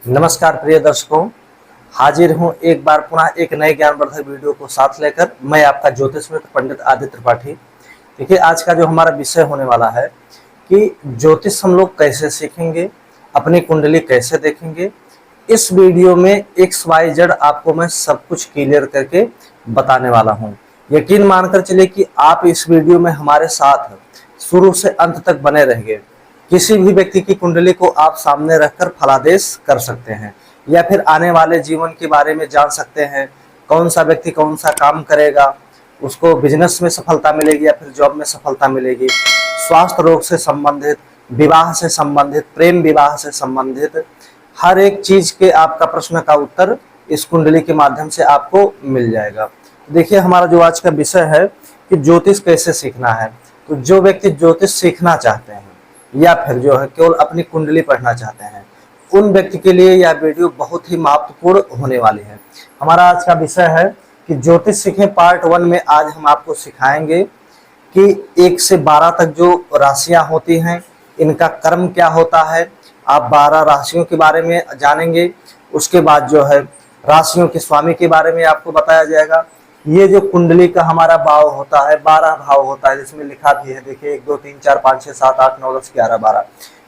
नमस्कार प्रिय दर्शकों, हाजिर हूं एक बार पुनः एक नए ज्ञानवर्धक वीडियो को साथ लेकर। मैं आपका ज्योतिष मित्र पंडित आदित्य त्रिपाठी। देखिए, आज का जो हमारा विषय होने वाला है कि ज्योतिष हम लोग कैसे सीखेंगे, अपनी कुंडली कैसे देखेंगे। इस वीडियो में XYZ आपको मैं सब कुछ क्लियर करके बताने वाला हूं। यकीन मानकर चलिए कि आप इस वीडियो में हमारे साथ शुरू से अंत तक बने रहेंगे। किसी भी व्यक्ति की कुंडली को आप सामने रखकर फलादेश कर सकते हैं या फिर आने वाले जीवन के बारे में जान सकते हैं। कौन सा व्यक्ति कौन सा काम करेगा, उसको बिजनेस में सफलता मिलेगी या फिर जॉब में सफलता मिलेगी, स्वास्थ्य रोग से संबंधित, विवाह से संबंधित, प्रेम विवाह से संबंधित हर एक चीज के आपका प्रश्न का उत्तर इस कुंडली के माध्यम से आपको मिल जाएगा। देखिए, हमारा जो आज का विषय है कि ज्योतिष कैसे सीखना है। तो जो व्यक्ति ज्योतिष सीखना चाहते हैं या फिर जो है केवल अपनी कुंडली पढ़ना चाहते हैं, उन व्यक्ति के लिए यह वीडियो बहुत ही महत्वपूर्ण होने वाली है। हमारा आज का विषय है कि ज्योतिष सीखें पार्ट 1 में आज हम आपको सिखाएंगे कि 1 से 12 तक जो राशियां होती हैं, इनका कर्म क्या होता है। आप 12 राशियों के बारे में जानेंगे। उसके बाद जो है राशियों के स्वामी के बारे में आपको बताया जाएगा। ये जो कुंडली का हमारा भाव होता है, 12 भाव होता है, जिसमें लिखा भी है, देखिए 1 2 3 4 5 6 7 8 9 10 11 12।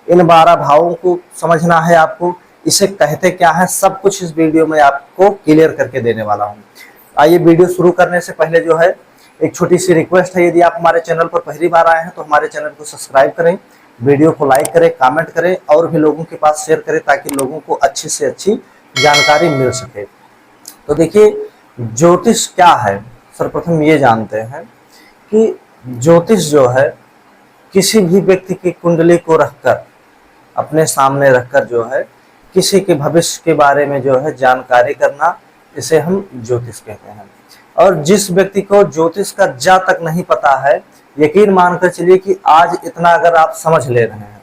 इन 12 भावों को समझना है आपको, इसे कहते क्या है, सब कुछ इस वीडियो में आपको क्लियर करके देने वाला हूँ। आइए, वीडियो शुरू करने से पहले जो है एक छोटी सी रिक्वेस्ट है, यदि आप हमारे चैनल पर पहली बार आए हैं तो हमारे चैनल को सब्सक्राइब करें, वीडियो को लाइक करें, कमेंट करें और भी लोगों के पास शेयर करें ताकि लोगों को अच्छी से अच्छी जानकारी मिल सके। तो देखिए, ज्योतिष क्या है, सर्वप्रथम ये जानते हैं कि ज्योतिष जो है किसी भी व्यक्ति की कुंडली को रखकर, अपने सामने रखकर जो है किसी के भविष्य के बारे में जो है जानकारी करना, इसे हम ज्योतिष कहते हैं। और जिस व्यक्ति को ज्योतिष का जा तक नहीं पता है, यकीन मानकर चलिए कि आज इतना अगर आप समझ ले रहे हैं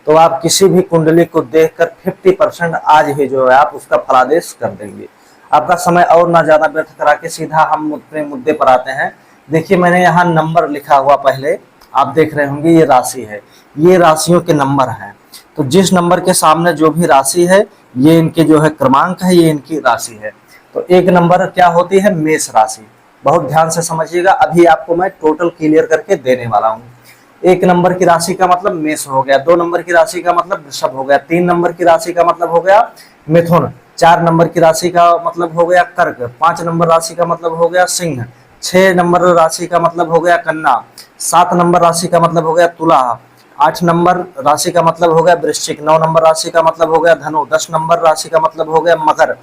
तो आप किसी भी कुंडली को देखकर 50% आज ही जो है आप उसका फलादेश कर देंगे। आपका समय और ना ज्यादा व्यर्थ करा के सीधा हम अपने मुद्दे पर आते हैं। देखिए, मैंने यहाँ नंबर लिखा हुआ, पहले आप देख रहे होंगे ये राशि है, ये राशियों के नंबर हैं। तो जिस नंबर के सामने जो भी राशि है, ये इनके जो है क्रमांक है, ये इनकी राशि है। तो 1 नंबर क्या होती है, मेष राशि। बहुत ध्यान से समझिएगा, अभी आपको मैं टोटल क्लियर करके देने वाला हूँ। 1 नंबर की राशि का मतलब मेष हो गया, 2 नंबर की राशि का मतलब वृषभ हो गया, 3 नंबर की राशि का मतलब हो गया मिथुन, 4 नंबर की राशि का मतलब हो गया कर्क, 5 नंबर राशि का मतलब हो गया सिंह, 6 नंबर राशि का मतलब हो गया कन्या, 7 नंबर राशि का मतलब हो गया तुला, 8 नंबर राशि का मतलब हो गया वृश्चिक, 9 नंबर राशि का मतलब हो गया धनु, 10 नंबर राशि का मतलब हो गया मकर,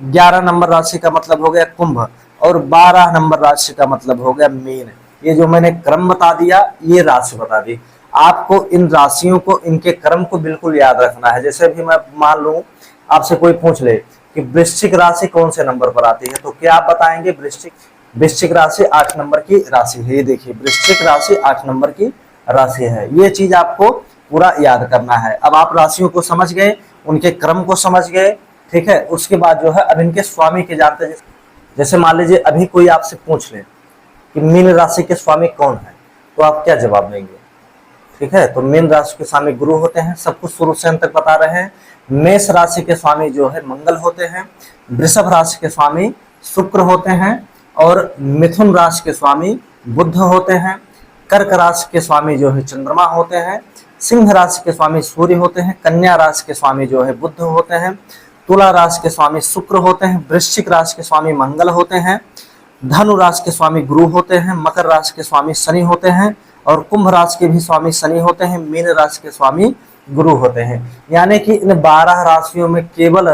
11 नंबर राशि का मतलब हो गया कुंभ और 12 नंबर राशि का मतलब हो गया मीन। ये जो मैंने क्रम बता दिया, ये राशि बता दी। आपको इन राशियों को, इनके क्रम को बिल्कुल याद रखना है। जैसे भी मैं मान लूं आपसे कोई पूछ ले कि वृश्चिक राशि कौन से नंबर पर आती है, तो क्या आप बताएंगे, वृश्चिक राशि 8 नंबर की राशि है। ये देखिए, वृश्चिक राशि 8 नंबर की राशि है। ये चीज आपको पूरा याद करना है। अब आप राशियों को समझ गए, उनके क्रम को समझ गए, ठीक है। उसके बाद जो है अब इनके स्वामी के जानते हैं। जैसे मान लीजिए अभी कोई आपसे पूछ ले कि मीन राशि के स्वामी कौन है, तो आप क्या जवाब देंगे, ठीक है। तो मीन राशि के स्वामी गुरु होते हैं, सब कुछ शुरू से अंत तक बता रहे हैं। मेष राशि के स्वामी जो है मंगल होते हैं, वृषभ राशि के स्वामी शुक्र होते हैं और मिथुन राशि के स्वामी बुध होते हैं, कर्क राशि के स्वामी जो है चंद्रमा होते हैं, सिंह राशि के स्वामी सूर्य होते हैं, कन्या राशि के स्वामी जो है बुध होते हैं, तुला राशि के स्वामी शुक्र होते हैं, वृश्चिक राशि के स्वामी मंगल होते हैं, धनु राशि के स्वामी गुरु होते हैं, मकर राशि के स्वामी शनि होते हैं और कुंभ राशि के भी स्वामी शनि होते हैं, मीन राशि के स्वामी गुरु होते हैं। यानी कि इन 12 राशियों में केवल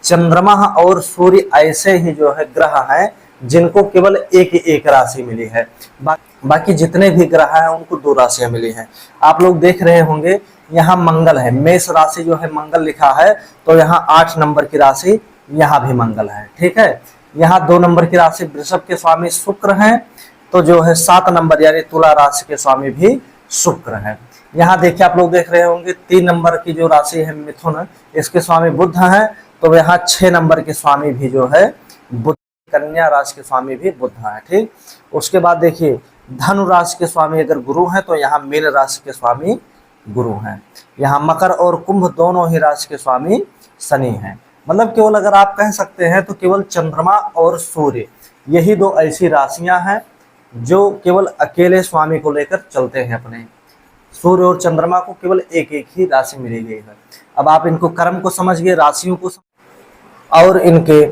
चंद्रमा और सूर्य ऐसे ही जो है ग्रह हैं जिनको केवल एक राशि मिली है। बाकी जितने भी ग्रह हैं उनको 2 राशियां मिली हैं। आप लोग देख रहे होंगे यहाँ मंगल है, मेष राशि जो है मंगल लिखा है, तो यहाँ 8 नंबर की राशि, यहाँ भी मंगल है, ठीक है। यहाँ 2 नंबर की राशि वृषभ के स्वामी शुक्र हैं, तो जो है 7 नंबर यानी तुला राशि के स्वामी भी शुक्र हैं। यहाँ देखिए, आप लोग देख रहे होंगे 3 नंबर की जो राशि है मिथुन, इसके स्वामी बुध हैं, तो यहाँ 6 नंबर के स्वामी भी जो है बुध, कन्या राशि के स्वामी भी बुध हैं, ठीक। उसके बाद देखिए, धनु राशि के स्वामी अगर गुरु हैं तो यहाँ मीन राशि के स्वामी गुरु हैं। यहाँ मकर और कुंभ दोनों ही राशि के स्वामी शनि हैं। मतलब केवल अगर आप कह सकते हैं तो केवल चंद्रमा और सूर्य यही दो ऐसी राशियां हैं जो केवल अकेले स्वामी को लेकर चलते हैं। अपने सूर्य और चंद्रमा को केवल एक एक ही राशि मिली गई है। अब आप इनको कर्म को समझ गए, राशियों को और इनके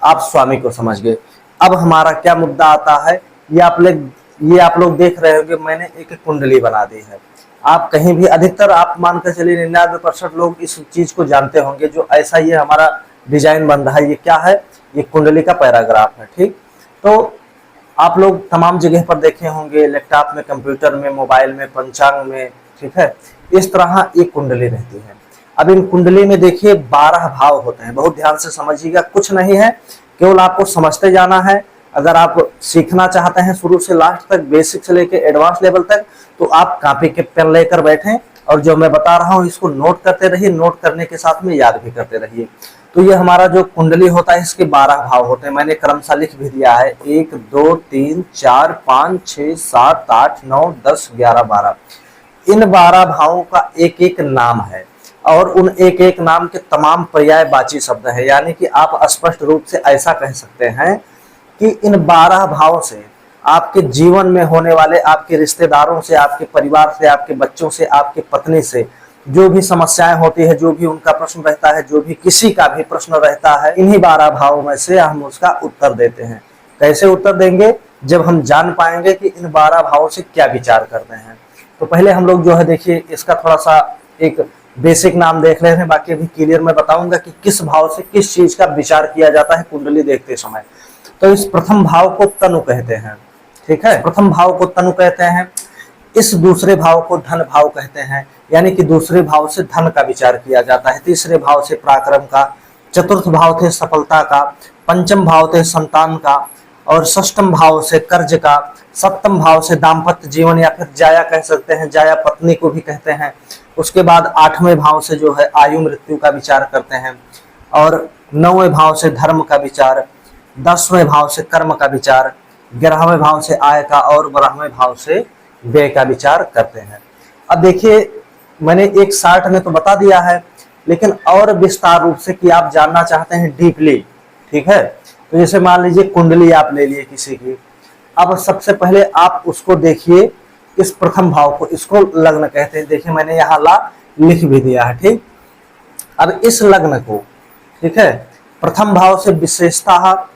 आप स्वामी को समझ गए। अब हमारा क्या मुद्दा आता है, ये आप लोग देख रहे होंगे मैंने एक कुंडली बना दी है। आप कहीं भी अधिकतर आप मानकर चलिए 99% लोग इस चीज को जानते होंगे। जो ऐसा ये हमारा डिजाइन बन रहा है ये क्या है, ये कुंडली का पैराग्राफ है। ठीक, तो आप लोग तमाम जगह पर देखे होंगे, लैपटॉप में, कंप्यूटर में, मोबाइल में, पंचांग में। ठीक है, इस तरह एक कुंडली रहती है। अब इन कुंडली में देखिए 12 भाव होते हैं। बहुत ध्यान से समझिएगा, कुछ नहीं है, केवल आपको समझते जाना है। अगर आप सीखना चाहते हैं शुरू से लास्ट तक, बेसिक से लेकर एडवांस लेवल तक, तो आप कॉपी के पेन लेकर बैठें और जो मैं बता रहा हूं इसको नोट करते रहिए। नोट करने के साथ में याद भी करते रहिए। तो ये हमारा जो कुंडली होता है इसके 12 भाव होते हैं। मैंने क्रमशः लिख भी दिया है, 1 2 3 4 5 6 7 8 9 10 11 12। इन 12 भावों का एक एक नाम है और उन एक एक नाम के तमाम पर्यायवाची शब्द है। यानी कि आप स्पष्ट रूप से ऐसा कह सकते हैं कि इन 12 भावों से आपके जीवन में होने वाले, आपके रिश्तेदारों से, आपके परिवार से, आपके बच्चों से, आपके पत्नी से जो भी समस्याएं होती है, जो भी उनका प्रश्न रहता है, जो भी किसी का भी प्रश्न रहता है, इन्हीं 12 भावों में से हम उसका उत्तर देते हैं। कैसे उत्तर देंगे, जब हम जान पाएंगे कि इन 12 भावों से क्या विचार करते हैं। तो पहले हम लोग जो है देखिए इसका थोड़ा सा एक बेसिक नाम देख लेते हैं, बाकी अभी क्लियर मैं बताऊंगा कि किस भाव से किस चीज का विचार किया जाता है कुंडली देखते समय। तो इस प्रथम भाव को तनु कहते हैं। ठीक है, प्रथम भाव को तनु कहते हैं। इस दूसरे भाव को धन भाव कहते हैं, यानी कि दूसरे भाव से धन का विचार किया जाता है। तीसरे भाव से पराक्रम का, चतुर्थ भाव थे सफलता का, पंचम भाव थे संतान का, और षष्ठम भाव से कर्ज का, सप्तम भाव से दाम्पत्य जीवन या फिर जाया कह सकते हैं, जाया पत्नी को भी कहते हैं। उसके बाद 8वें भाव से जो है आयु मृत्यु का विचार करते हैं, और 9वें भाव से धर्म का विचार, 10वें भाव से कर्म का विचार, 11वें भाव से आय का, और 12वें भाव से व्यय का विचार करते हैं। अब देखिए मैंने एक शार्ट में तो बता दिया है, लेकिन और विस्तार रूप से कि आप जानना चाहते हैं डीपली। ठीक है, तो जैसे मान लीजिए कुंडली आप ले लिए किसी की। अब सबसे पहले आप उसको देखिए, इस प्रथम भाव को, इसको लग्न कहते हैं। देखिए मैंने यहाँ ला लिख भी दिया है। ठीक, अब इस लग्न को, ठीक है, प्रथम भाव से विशेषता,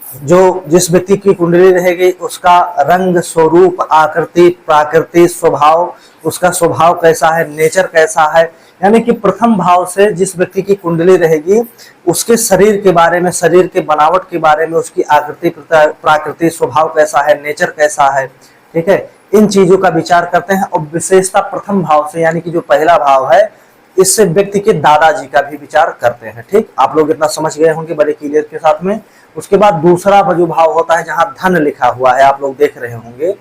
जो जिस व्यक्ति की कुंडली रहेगी उसका रंग, स्वरूप, आकृति, प्राकृति, स्वभाव, उसका स्वभाव कैसा है, नेचर कैसा है। यानी कि प्रथम भाव से जिस व्यक्ति की कुंडली रहेगी उसके शरीर के बारे में, शरीर के बनावट के बारे में, उसकी आकृति, प्राकृति, स्वभाव कैसा है, नेचर कैसा है। ठीक है, इन चीजों का विचार करते हैं। और विशेषता प्रथम भाव से, यानी कि जो पहला भाव है, इससे व्यक्ति के दादाजी का भी विचार करते हैं। ठीक, आप लोग इतना समझ गए होंगे बड़े क्लियर के साथ में। उसके बाद दूसरा जो भाव होता है जहां धन लिखा हुआ है, आप लोग देख रहे होंगे,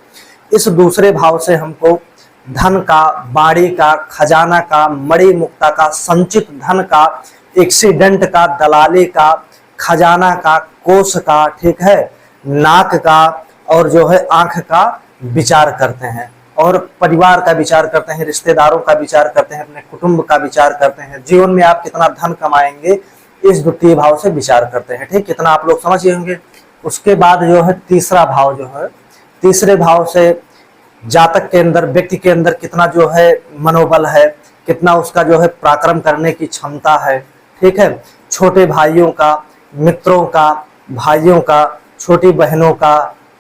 इस दूसरे भाव से हमको धन का, बाड़ी का, खजाना का, मणि मुक्ता का, संचित धन का, एक्सीडेंट का, दलाली का, खजाना का, कोष का, ठीक है, नाक का, और जो है आंख का विचार करते हैं। और परिवार का विचार करते हैं, रिश्तेदारों का विचार करते हैं, अपने कुटुंब का विचार करते हैं, जीवन में आप कितना धन कमाएंगे इस द्वितीय भाव से विचार करते हैं। ठीक, कितना आप लोग समझ गए होंगे। उसके बाद जो है तीसरा भाव जो है, तीसरे भाव से जातक के अंदर, व्यक्ति के अंदर कितना जो है मनोबल है, कितना उसका जो है पराक्रम करने की क्षमता है। ठीक है, छोटे भाइयों का, मित्रों का, भाइयों का, छोटी बहनों का,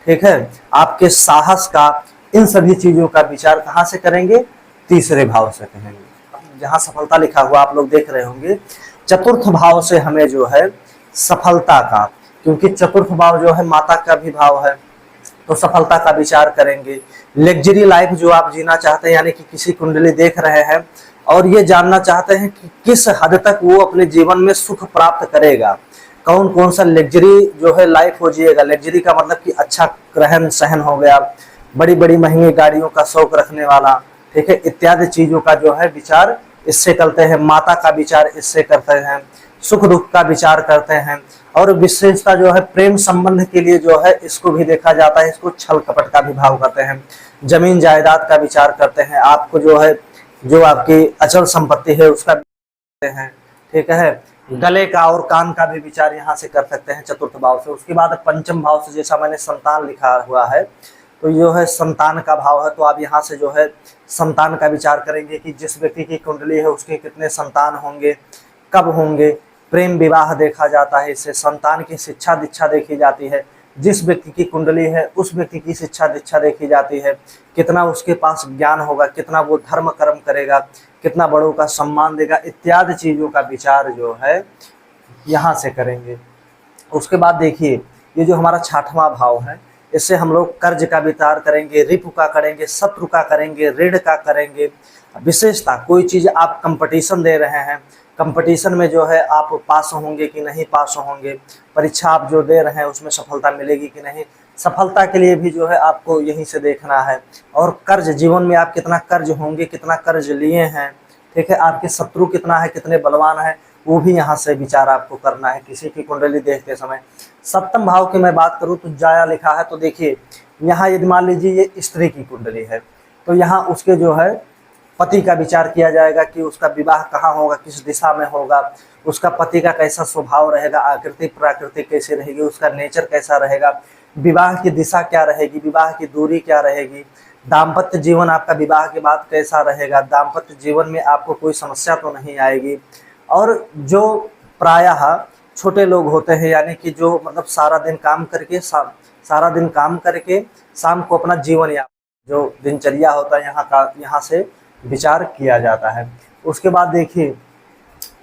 ठीक है, आपके साहस का, इन सभी चीजों का विचार कहाँ से करेंगे, तीसरे भाव से करेंगे। जहां सफलता लिखा हुआ आप लोग देख रहे होंगे, चतुर्थ भाव से हमें जो है सफलता का, क्योंकि चतुर्थ भाव जो है माता का भी भाव है, तो सफलता का विचार करेंगे। लग्जरी लाइफ जो आप जीना चाहते हैं, यानी कि किसी कुंडली देख रहे हैं और ये जानना चाहते हैं कि किस हद तक वो अपने जीवन में सुख प्राप्त करेगा, कौन कौन सा लग्जरी जो है लाइफ हो जिएगा। लग्जरी का मतलब कि अच्छा रहन सहन हो गया, बड़ी बड़ी महंगी गाड़ियों का शौक रखने वाला, ठीक है, इत्यादि चीजों का जो है विचार इससे करते हैं। माता का विचार इससे करते हैं, सुख दुख का विचार करते हैं। और विशेषता जो है प्रेम संबंध के लिए जो है इसको भी देखा जाता है, इसको छल कपट का भी भाव करते हैं। जमीन जायदाद का विचार करते हैं, आपको जो है जो आपकी अचल संपत्ति है उसका हैं, ठीक है। गले का और कान का भी विचार यहाँ से कर सकते हैं चतुर्थ भाव से। उसके बाद पंचम भाव से, जैसा मैंने संतान लिखा हुआ है, तो जो है संतान का भाव है, तो आप यहाँ से जो है संतान का विचार करेंगे कि जिस व्यक्ति की कुंडली है उसके कितने संतान होंगे, कब होंगे। प्रेम विवाह देखा जाता है इससे, संतान की शिक्षा दीक्षा देखी जाती है। जिस व्यक्ति की कुंडली है उस व्यक्ति की शिक्षा दीक्षा देखी जाती है, कितना उसके पास ज्ञान होगा, कितना वो धर्म कर्म करेगा, कितना बड़ों का सम्मान देगा, इत्यादि चीज़ों का विचार जो है यहाँ से करेंगे। उसके बाद देखिए, ये जो हमारा 6वां भाव है, इससे हम लोग कर्ज का विचार करेंगे, रिपु का करेंगे, शत्रु का करेंगे, ऋण का करेंगे। विशेषता, कोई चीज़ आप कंपटीशन दे रहे हैं, कंपटीशन में जो है आप पास होंगे कि नहीं पास होंगे, परीक्षा आप जो दे रहे हैं उसमें सफलता मिलेगी कि नहीं, सफलता के लिए भी जो है आपको यहीं से देखना है। और कर्ज, जीवन में आप कितना कर्ज होंगे, कितना कर्ज लिए हैं, ठीक है। आपके शत्रु कितना है, कितने बलवान है, वो भी यहाँ से विचार आपको करना है किसी की कुंडली देखते समय। 7वें भाव की मैं बात करूँ तो जाया लिखा है, तो देखिए यहाँ यदि मान लीजिए ये स्त्री की कुंडली है, तो यहाँ उसके जो है पति का विचार किया जाएगा कि उसका विवाह कहाँ होगा, किस दिशा में होगा, उसका पति का कैसा स्वभाव रहेगा, आकृति प्राकृति कैसी रहेगी, उसका नेचर कैसा रहेगा, विवाह की दिशा क्या रहेगी, विवाह की दूरी क्या रहेगी, दाम्पत्य जीवन आपका विवाह के बाद कैसा रहेगा, दाम्पत्य जीवन में आपको कोई समस्या तो नहीं आएगी। और जो प्रायः छोटे लोग होते हैं, यानी कि जो मतलब सारा दिन काम करके शाम को अपना जीवन या जो दिनचर्या होता है यहाँ से विचार किया जाता है। उसके बाद देखिए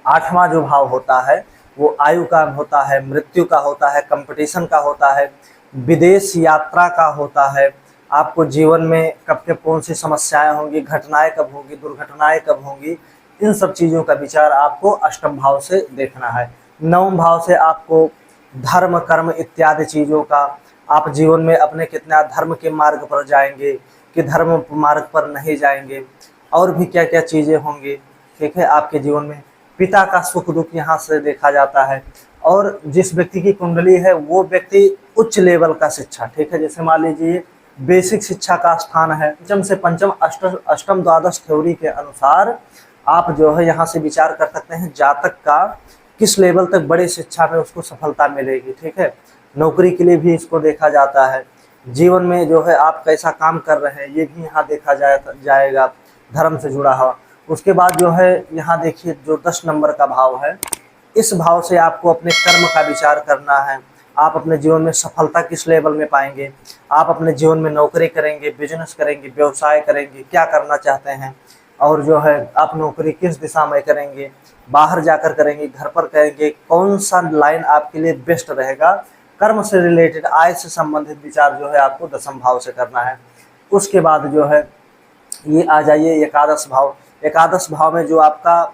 8वां जो भाव होता है वो आयु का होता है, मृत्यु का होता है, कंपटीशन का होता है, विदेश यात्रा का होता है। आपको जीवन में कब कब कौन सी समस्याएं होंगी, घटनाएं कब होंगी, दुर्घटनाएं कब होंगी, इन सब चीज़ों का विचार आपको अष्टम भाव से देखना है। 9वें भाव से आपको धर्म कर्म इत्यादि चीज़ों का, आप जीवन में अपने कितना धर्म के मार्ग पर जाएंगे कि धर्म मार्ग पर नहीं जाएंगे, और भी क्या क्या चीज़ें होंगी, ठीक है। आपके जीवन में पिता का सुख दुख यहाँ से देखा जाता है। और जिस व्यक्ति की कुंडली है वो व्यक्ति उच्च लेवल का शिक्षा, ठीक है, जैसे मान लीजिए बेसिक शिक्षा का स्थान है, पंचम से पंचम अष्टम द्वादश थ्योरी के अनुसार आप जो है यहाँ से विचार कर सकते हैं जातक का किस लेवल तक बड़े शिक्षा में उसको सफलता मिलेगी, ठीक है। नौकरी के लिए भी इसको देखा जाता है, जीवन में जो है आप कैसा काम कर रहे हैं ये भी यहाँ देखा जाएगा, धर्म से जुड़ा हुआ। उसके बाद जो है यहाँ देखिए जो 10 नंबर का भाव है, इस भाव से आपको अपने कर्म का विचार करना है। आप अपने जीवन में सफलता किस लेवल में पाएंगे, आप अपने जीवन में नौकरी करेंगे, बिजनेस करेंगे, व्यवसाय करेंगे, क्या करना चाहते हैं, और जो है आप नौकरी किस दिशा में करेंगे, बाहर जाकर करेंगे, घर पर करेंगे, कौन सा लाइन आपके लिए बेस्ट रहेगा। कर्म से रिलेटेड, आय से संबंधित विचार जो है आपको 10वें भाव से करना है। उसके बाद जो है ये आ जाइए 11 भाव। 11 भाव में जो आपका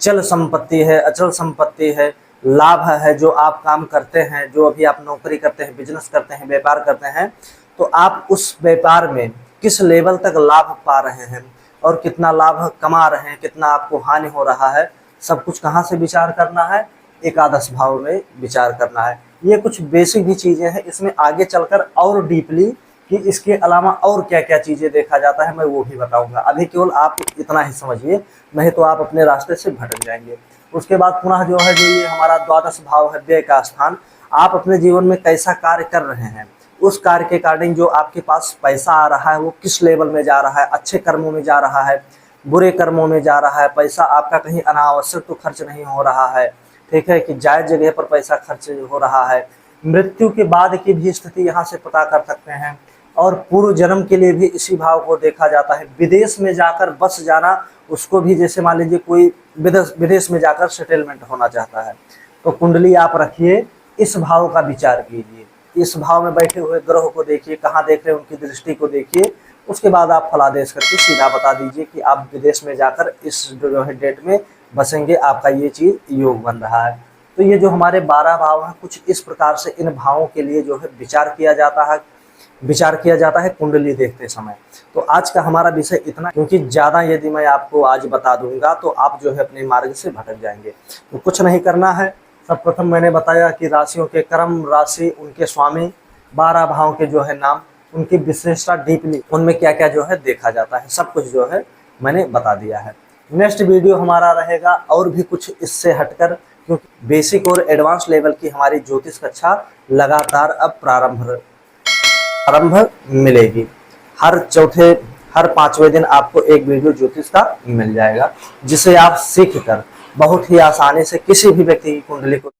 चल संपत्ति है, अचल संपत्ति है, लाभ है, जो आप काम करते हैं, जो अभी आप नौकरी करते हैं, बिजनेस करते हैं, व्यापार करते हैं, तो आप उस व्यापार में किस लेवल तक लाभ पा रहे हैं और कितना लाभ कमा रहे हैं, कितना आपको हानि हो रहा है, सब कुछ कहाँ से विचार करना है, 11 भाव में विचार करना है। ये कुछ बेसिक भी चीज़ें हैं, इसमें आगे चलकर और डीपली कि इसके अलावा और क्या क्या चीज़ें देखा जाता है मैं वो भी बताऊंगा। अभी केवल आप इतना ही समझिए, नहीं तो आप अपने रास्ते से भटक जाएंगे। उसके बाद पुनः जो है, जो ये हमारा 12 भाव है, व्यय का स्थान, आप अपने जीवन में कैसा कार्य कर रहे हैं, उस कार्य के अकॉर्डिंग जो आपके पास पैसा आ रहा है वो किस लेवल में जा रहा है, अच्छे कर्मों में जा रहा है, बुरे कर्मों में जा रहा है, पैसा आपका कहीं अनावश्यक तो खर्च नहीं हो रहा है, ठीक है, कि जायज़ जगह पर पैसा खर्च हो रहा है। मृत्यु के बाद की भी स्थिति यहाँ से पता कर सकते हैं, और पूर्व जन्म के लिए भी इसी भाव को देखा जाता है। विदेश में जाकर बस जाना, उसको भी जैसे मान लीजिए कोई विदेश में जाकर सेटलमेंट होना चाहता है, तो कुंडली आप रखिए, इस भाव का विचार कीजिए, इस भाव में बैठे हुए ग्रह को देखिए, कहाँ देख रहे हैं उनकी दृष्टि को देखिए, उसके बाद आप फलादेश करके सीधा बता दीजिए कि आप विदेश में जाकर इस जो है डेट में बसेंगे, आपका ये चीज़ योग बन रहा है। तो ये जो हमारे 12 भाव हैं, कुछ इस प्रकार से इन भावों के लिए जो है विचार किया जाता है कुंडली देखते समय। तो आज का हमारा विषय इतना, क्योंकि ज़्यादा यदि मैं आपको आज बता दूंगा तो आप जो है अपने मार्ग से भटक जाएंगे। तो कुछ नहीं करना है, सर्वप्रथम मैंने बताया कि राशियों के क्रम, राशि, उनके स्वामी, 12 भाव के जो है नाम, उनकी विशेषता, डीपली उनमें क्या क्या जो है देखा जाता है, सब कुछ जो है मैंने बता दिया है। नेक्स्ट वीडियो हमारा रहेगा और भी कुछ इससे हटकर, क्योंकि बेसिक और एडवांस लेवल की हमारी ज्योतिष कक्षा लगातार अब प्रारंभ मिलेगी। हर 5वें दिन आपको एक वीडियो ज्योतिष का मिल जाएगा, जिसे आप सीख कर बहुत ही आसानी से किसी भी व्यक्ति की कुंडली को